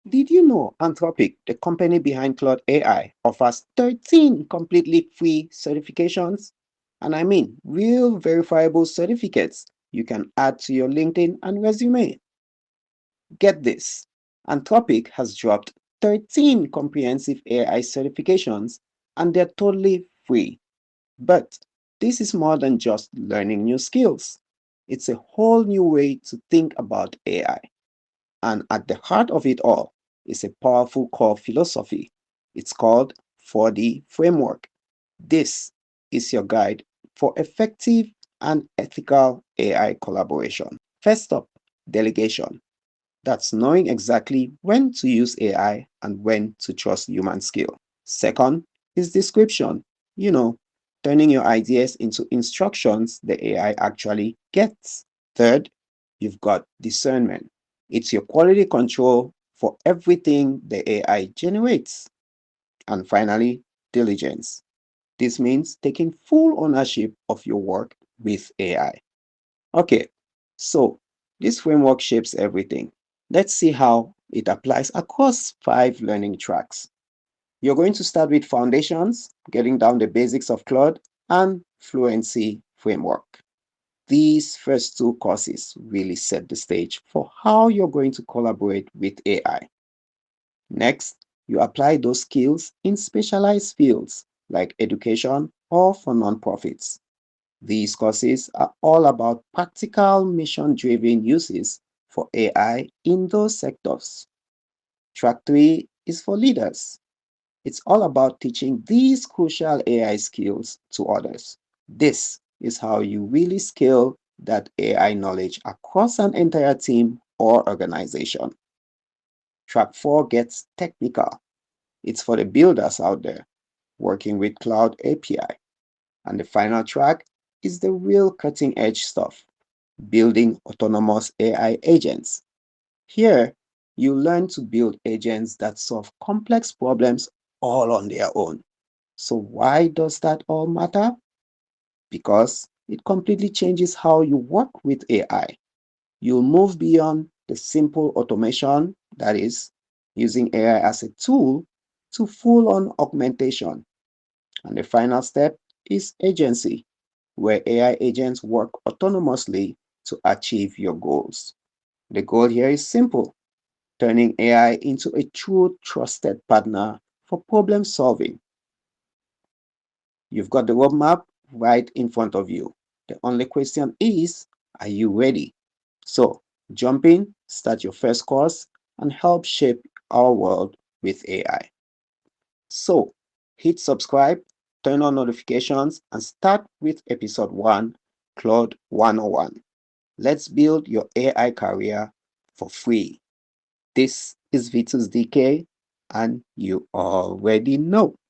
Did you know Anthropic, the company behind Claude AI, offers 13 completely free certifications? And I mean, real verifiable certificates you can add to your LinkedIn and resume. Get this, Anthropic has dropped 13 comprehensive AI certifications and they're totally free. But this is more than just learning new skills. It's a whole new way to think about AI. And at the heart of it all is a powerful core philosophy. It's called 4D Framework. This is your guide for effective and ethical AI collaboration. First up, delegation. That's knowing exactly when to use AI and when to trust human skill. Second is description. You know, turning your ideas into instructions the AI actually gets. Third, you've got discernment. It's your quality control for everything the AI generates. And finally, diligence. This means taking full ownership of your work with AI. Okay, so this framework shapes everything. Let's see how it applies across 5 learning tracks. You're going to start with foundations, getting down the basics of Claude, and Fluency framework. These first two courses really set the stage for how you're going to collaborate with AI. Next, you apply those skills in specialized fields like education or for nonprofits. These courses are all about practical mission driven uses for AI in those sectors. Track 3 is for leaders. It's all about teaching these crucial AI skills to others. This is how you really scale that AI knowledge across an entire team or organization. Track 4 gets technical. It's for the builders out there working with Cloud API. And the final track is the real cutting edge stuff, building autonomous AI agents. Here, you learn to build agents that solve complex problems all on their own. So, why does that all matter? Because it completely changes how you work with AI. You'll move beyond the simple automation, that is, using AI as a tool, to full on augmentation. And the final step is agency, where AI agents work autonomously to achieve your goals. The goal here is simple, turning AI into a true trusted partner for problem solving. You've got the roadmap right in front of you. The only question is, are you ready? So, jump in, start your first course, and help shape our world with AI. So, hit subscribe, turn on notifications, and start with episode 1, Claude 101. Let's build your AI career for free. This is Vitus DK, and you already know.